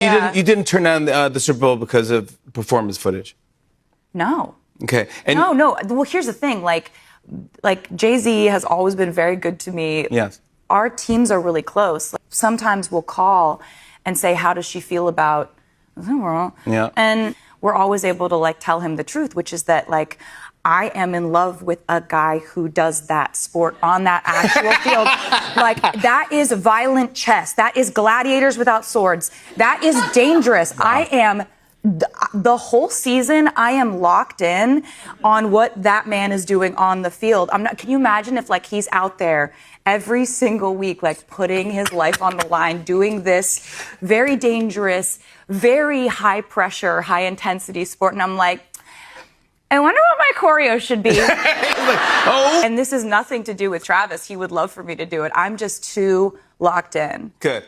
Yeah. You didn't turn down the Super Bowl because of performance footage. No. Okay. And no. Well, here's the thing. Like Jay-Z has always been very good to me. Yes. Our teams are really close. Like, sometimes we'll call and say, how does she feel about Yeah. And we're always able to like tell him the truth, which is that like I am in love with a guy who does that sport on that actual field. Like that is violent chess. That is gladiators without swords. That is dangerous. Wow. I am the whole season, I am locked in on what that man is doing on the field. Can you imagine if like he's out there every single week, like putting his life on the line, doing this very dangerous, very high pressure, high intensity sport. And I'm like, I wonder what my choreo should be. Like, oh. And this is nothing to do with Travis. He would love for me to do it. I'm just too locked in. Good.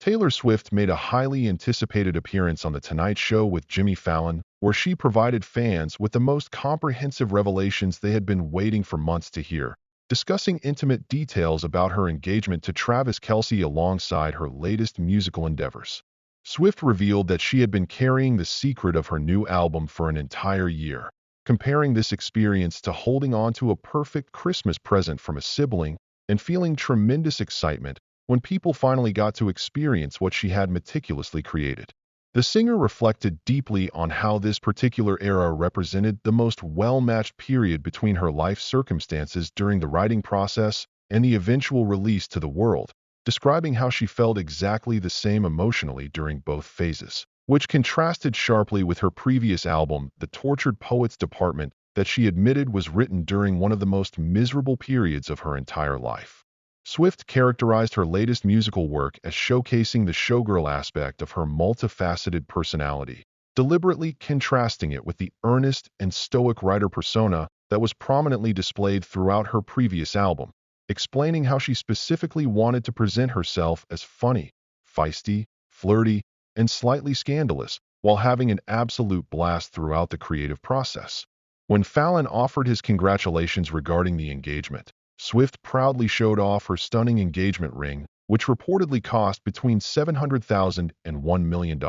Taylor Swift made a highly anticipated appearance on The Tonight Show with Jimmy Fallon, where she provided fans with the most comprehensive revelations they had been waiting for months to hear, discussing intimate details about her engagement to Travis Kelce alongside her latest musical endeavors. Swift revealed that she had been carrying the secret of her new album for an entire year, comparing this experience to holding on to a perfect Christmas present from a sibling and feeling tremendous excitement when people finally got to experience what she had meticulously created. The singer reflected deeply on how this particular era represented the most well-matched period between her life circumstances during the writing process and the eventual release to the world, describing how she felt exactly the same emotionally during both phases, which contrasted sharply with her previous album, The Tortured Poets Department, that she admitted was written during one of the most miserable periods of her entire life. Swift characterized her latest musical work as showcasing the showgirl aspect of her multifaceted personality, deliberately contrasting it with the earnest and stoic writer persona that was prominently displayed throughout her previous album, explaining how she specifically wanted to present herself as funny, feisty, flirty, and slightly scandalous, while having an absolute blast throughout the creative process. When Fallon offered his congratulations regarding the engagement, Swift proudly showed off her stunning engagement ring, which reportedly cost between $700,000 and $1 million,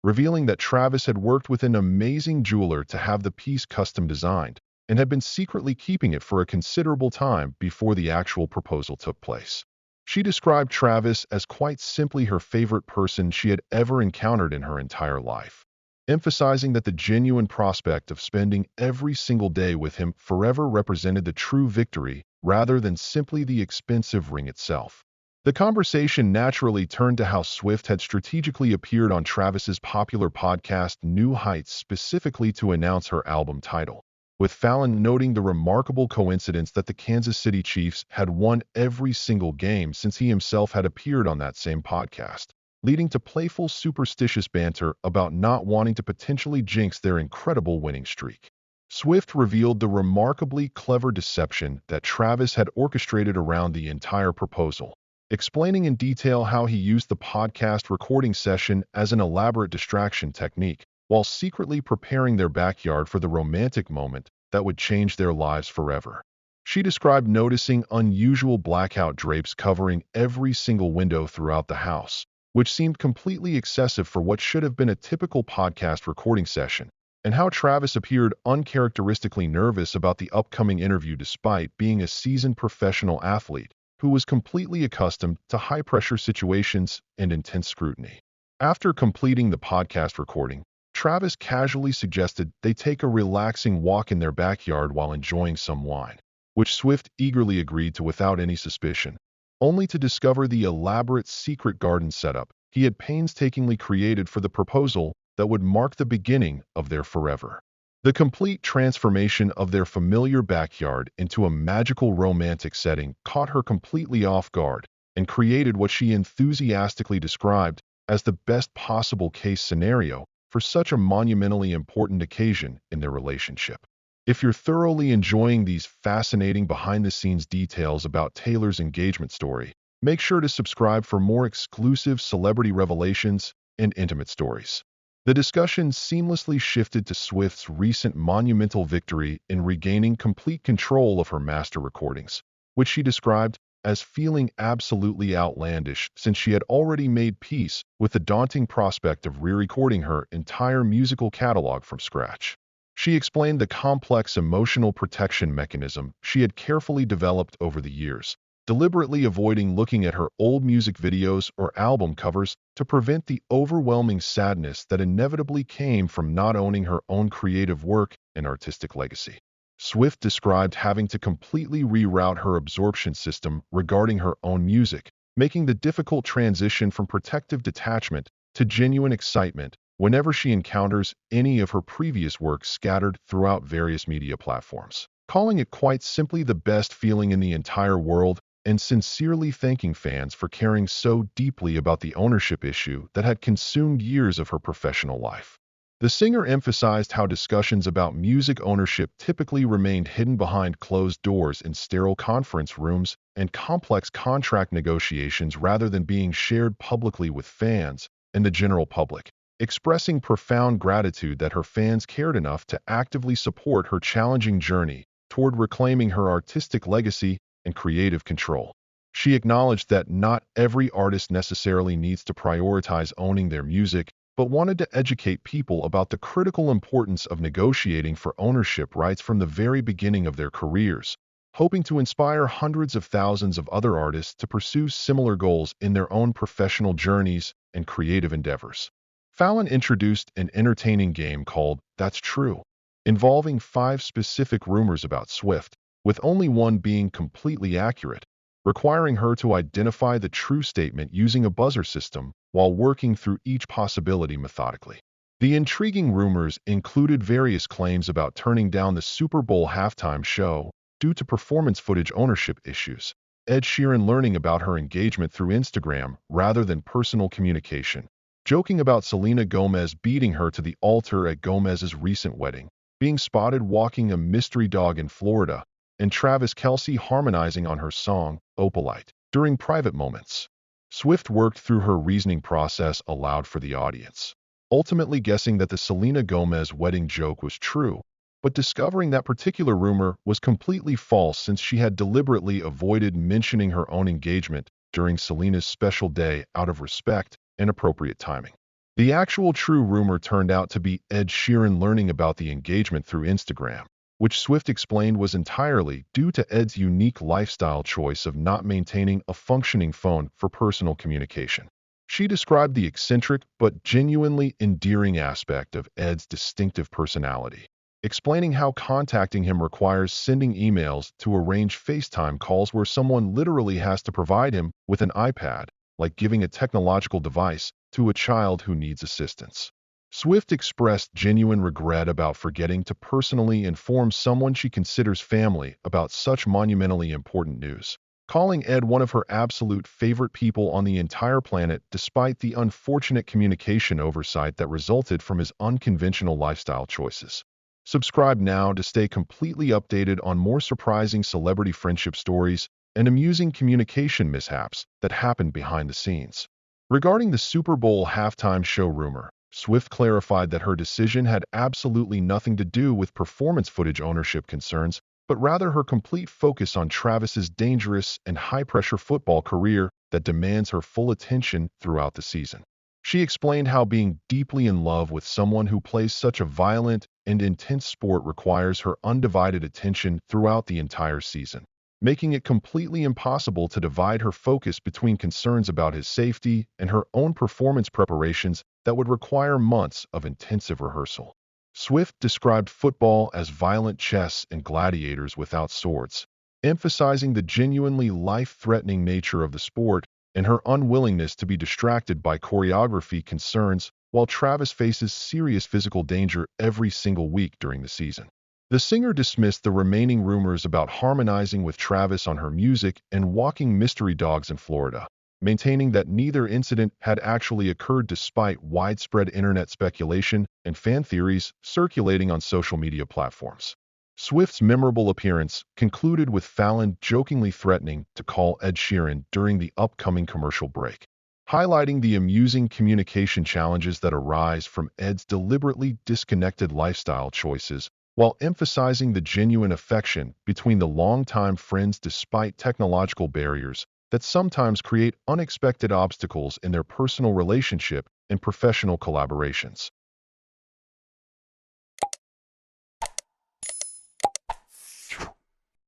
revealing that Travis had worked with an amazing jeweler to have the piece custom designed and had been secretly keeping it for a considerable time before the actual proposal took place. She described Travis as quite simply her favorite person she had ever encountered in her entire life, emphasizing that the genuine prospect of spending every single day with him forever represented the true victory rather than simply the expensive ring itself. The conversation naturally turned to how Swift had strategically appeared on Travis's popular podcast New Heights specifically to announce her album title, with Fallon noting the remarkable coincidence that the Kansas City Chiefs had won every single game since he himself had appeared on that same podcast, leading to playful, superstitious banter about not wanting to potentially jinx their incredible winning streak. Swift revealed the remarkably clever deception that Travis had orchestrated around the entire proposal, explaining in detail how he used the podcast recording session as an elaborate distraction technique, while secretly preparing their backyard for the romantic moment that would change their lives forever. She described noticing unusual blackout drapes covering every single window throughout the house, which seemed completely excessive for what should have been a typical podcast recording session, and how Travis appeared uncharacteristically nervous about the upcoming interview despite being a seasoned professional athlete who was completely accustomed to high-pressure situations and intense scrutiny. After completing the podcast recording, Travis casually suggested they take a relaxing walk in their backyard while enjoying some wine, which Swift eagerly agreed to without any suspicion, only to discover the elaborate secret garden setup he had painstakingly created for the proposal that would mark the beginning of their forever. The complete transformation of their familiar backyard into a magical romantic setting caught her completely off guard and created what she enthusiastically described as the best possible case scenario for such a monumentally important occasion in their relationship. If you're thoroughly enjoying these fascinating behind-the-scenes details about Taylor's engagement story, make sure to subscribe for more exclusive celebrity revelations and intimate stories. The discussion seamlessly shifted to Swift's recent monumental victory in regaining complete control of her master recordings, which she described as feeling absolutely outlandish since she had already made peace with the daunting prospect of re-recording her entire musical catalog from scratch. She explained the complex emotional protection mechanism she had carefully developed over the years, deliberately avoiding looking at her old music videos or album covers to prevent the overwhelming sadness that inevitably came from not owning her own creative work and artistic legacy. Swift described having to completely reroute her absorption system regarding her own music, making the difficult transition from protective detachment to genuine excitement whenever she encounters any of her previous work scattered throughout various media platforms. Calling it quite simply the best feeling in the entire world and sincerely thanking fans for caring so deeply about the ownership issue that had consumed years of her professional life. The singer emphasized how discussions about music ownership typically remained hidden behind closed doors in sterile conference rooms and complex contract negotiations rather than being shared publicly with fans and the general public, expressing profound gratitude that her fans cared enough to actively support her challenging journey toward reclaiming her artistic legacy and creative control. She acknowledged that not every artist necessarily needs to prioritize owning their music, but wanted to educate people about the critical importance of negotiating for ownership rights from the very beginning of their careers, hoping to inspire hundreds of thousands of other artists to pursue similar goals in their own professional journeys and creative endeavors. Fallon introduced an entertaining game called That's True, involving 5 specific rumors about Swift, with only one being completely accurate, requiring her to identify the true statement using a buzzer system while working through each possibility methodically. The intriguing rumors included various claims about turning down the Super Bowl halftime show due to performance footage ownership issues, Ed Sheeran learning about her engagement through Instagram rather than personal communication, joking about Selena Gomez beating her to the altar at Gomez's recent wedding, being spotted walking a mystery dog in Florida, and Travis Kelce harmonizing on her song, Opalite, during private moments. Swift worked through her reasoning process aloud for the audience, ultimately guessing that the Selena Gomez wedding joke was true, but discovering that particular rumor was completely false since she had deliberately avoided mentioning her own engagement during Selena's special day out of respect and appropriate timing. The actual true rumor turned out to be Ed Sheeran learning about the engagement through Instagram, which Swift explained was entirely due to Ed's unique lifestyle choice of not maintaining a functioning phone for personal communication. She described the eccentric but genuinely endearing aspect of Ed's distinctive personality, explaining how contacting him requires sending emails to arrange FaceTime calls where someone literally has to provide him with an iPad, like giving a technological device to a child who needs assistance. Swift expressed genuine regret about forgetting to personally inform someone she considers family about such monumentally important news, calling Ed one of her absolute favorite people on the entire planet despite the unfortunate communication oversight that resulted from his unconventional lifestyle choices. Subscribe now to stay completely updated on more surprising celebrity friendship stories and amusing communication mishaps that happened behind the scenes. Regarding the Super Bowl halftime show rumor, Swift clarified that her decision had absolutely nothing to do with performance footage ownership concerns, but rather her complete focus on Travis's dangerous and high-pressure football career that demands her full attention throughout the season. She explained how being deeply in love with someone who plays such a violent and intense sport requires her undivided attention throughout the entire season, making it completely impossible to divide her focus between concerns about his safety and her own performance preparations that would require months of intensive rehearsal. Swift described football as violent chess and gladiators without swords, emphasizing the genuinely life-threatening nature of the sport and her unwillingness to be distracted by choreography concerns while Travis faces serious physical danger every single week during the season. The singer dismissed the remaining rumors about harmonizing with Travis on her music and walking mystery dogs in Florida, maintaining that neither incident had actually occurred despite widespread internet speculation and fan theories circulating on social media platforms. Swift's memorable appearance concluded with Fallon jokingly threatening to call Ed Sheeran during the upcoming commercial break, highlighting the amusing communication challenges that arise from Ed's deliberately disconnected lifestyle choices while emphasizing the genuine affection between the longtime friends despite technological barriers that sometimes create unexpected obstacles in their personal relationship and professional collaborations.